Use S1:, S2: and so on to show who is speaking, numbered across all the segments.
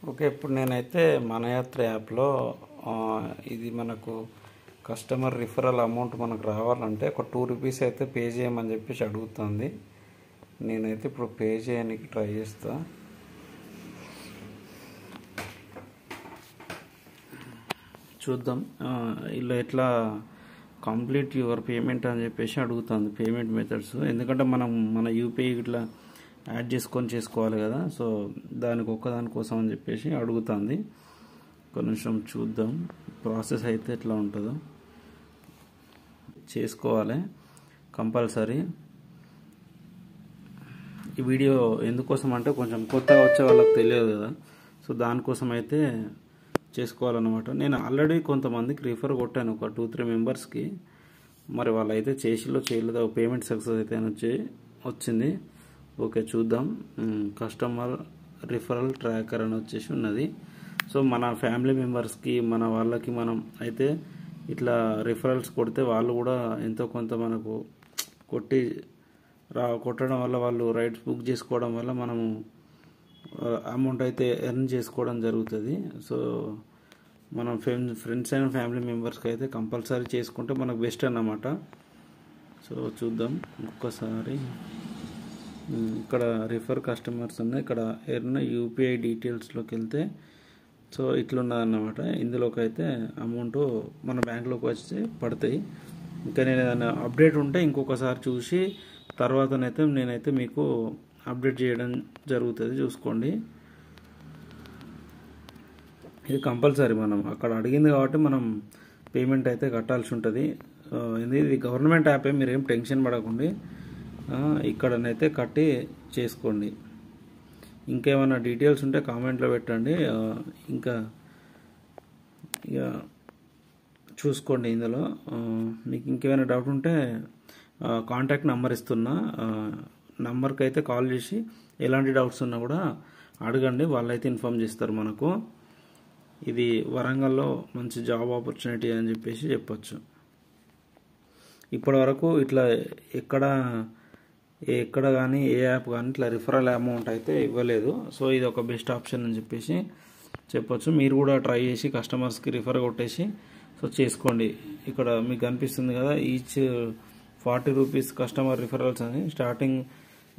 S1: Okay, ఇప్పుడు నేనైతే మనయాత్ర యాప్లో ఇది మనకు కస్టమర్ రిఫరల్ అమౌంట్ మనకు రావాలంటే ఒక ₹2 అయితే పే చేయమని చెప్పేసి అడుగుతుంది. నేనైతే ఇప్పుడు పే చేయడానికి ట్రై చేస్తా. చూద్దాం ఇలా ఎట్లా కంప్లీట్ యువర్ పేమెంట్ అని చెప్పేసి అడుగుతుంది పేమెంట్ మెథడ్స్. ఎందుకంటే మనం మన యూపీఐ ఇట్లా యాడ్ చేసుకోవాలి కదా, సో దానికోసం అని చెప్పేసి అడుగుతుంది. ఒక నిమిషం చూద్దాం ప్రాసెస్ అయితే ఎట్లా ఉంటుందో. చేసుకోవాలి కంపల్సరీ. ఈ వీడియో ఎందుకోసం అంటే కొంచెం కొత్తగా వచ్చే వాళ్ళకి తెలియదు కదా, సో దానికోసం అయితే చేసుకోవాలన్నమాట. నేను ఆల్రెడీ కొంతమందికి రిఫర్ కొట్టాను, ఒక 2-3 మెంబర్స్కి. మరి వాళ్ళు అయితే చేయలేదో పేమెంట్ సక్సెస్ అయితే వచ్చింది. ఓకే, చూద్దాం. కస్టమర్ రిఫరల్ ట్రాకర్ అని వచ్చేసి ఉన్నది. సో మన ఫ్యామిలీ మెంబర్స్కి మన వాళ్ళకి మనం అయితే ఇట్లా రిఫరల్స్ కొడితే వాళ్ళు కూడా ఎంతో కొంత మనకు కొట్టడం వల్ల, వాళ్ళు రైడ్స్ బుక్ చేసుకోవడం వల్ల మనము అమౌంట్ అయితే ఎర్న్ చేసుకోవడం జరుగుతుంది. సో మనం ఫ్రెండ్స్ అండ్ ఫ్యామిలీ మెంబర్స్కి అయితే కంపల్సరీ చేసుకుంటే మనకు బెస్ట్ అన్నమాట. సో చూద్దాం ఒక్కసారి. ఇక్కడ రిఫర్ కస్టమర్స్ ఉన్నాయి. ఇక్కడ ఎర్న్ యూపీఐ డీటెయిల్స్లోకి వెళ్తే సో ఇట్లున్నదన్నమాట. ఇందులోకి అయితే అమౌంట్ మన బ్యాంక్లోకి వచ్చి పడతాయి. ఇంకా నేను ఏదైనా అప్డేట్ ఉంటే ఇంకొకసారి చూసి తర్వాతనైతే నేనైతే మీకు అప్డేట్ చేయడం జరుగుతుంది, చూసుకోండి. ఇది కంపల్సరీ మనం అక్కడ అడిగింది కాబట్టి మనం పేమెంట్ అయితే కట్టాల్సి ఉంటుంది. ఇది గవర్నమెంట్ యాపే, మీరేం టెన్షన్ పడకండి. ఇక్కడనైతే కట్టి చేసుకోండి. ఇంకేమైనా డీటెయిల్స్ ఉంటే కామెంట్లో పెట్టండి. ఇంకా ఇక చూసుకోండి. ఇందులో మీకు ఇంకేమైనా డౌట్ ఉంటే కాంటాక్ట్ నెంబర్ ఇస్తున్నా, నంబర్కి అయితే కాల్ చేసి ఎలాంటి డౌట్స్ ఉన్నా కూడా అడగండి, వాళ్ళైతే ఇన్ఫామ్ చేస్తారు మనకు. ఇది వరంగల్లో మంచి జాబ్ ఆపర్చునిటీ అని చెప్పేసి చెప్పొచ్చు. ఇప్పటి వరకు ఇట్లా ఎక్కడ కానీ ఏ యాప్ కానీ ఇట్లా రిఫరల్ అమౌంట్ అయితే ఇవ్వలేదు. సో ఇది ఒక బెస్ట్ ఆప్షన్ అని చెప్పేసి చెప్పొచ్చు. మీరు కూడా ట్రై చేసి కస్టమర్స్కి రిఫర్ కొట్టేసి సో చేసుకోండి. ఇక్కడ మీకు కనిపిస్తుంది కదా, ఈచ్ ₹40 కస్టమర్ రిఫరల్స్ అని స్టార్టింగ్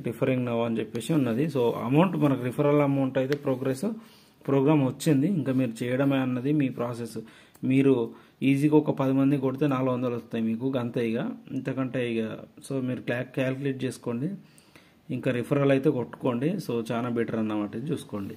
S1: రిఫరింగ్ నవ్ అని చెప్పేసి ఉన్నది. సో అమౌంట్ మనకు రిఫరల్ అమౌంట్ అయితే ప్రోగ్రామ్ వచ్చింది. ఇంకా మీరు చేయడమే అన్నది మీ ప్రాసెస్. మీరు ఈజీగా ఒక 10 మంది కొడితే 400 వస్తాయి మీకు, అంతే. ఇంతకంటే సో మీరు క్యాల్కులేట్ చేసుకోండి. ఇంకా రిఫరల్ అయితే కొట్టుకోండి. సో చాలా బెటర్ అన్నమాట, చూసుకోండి.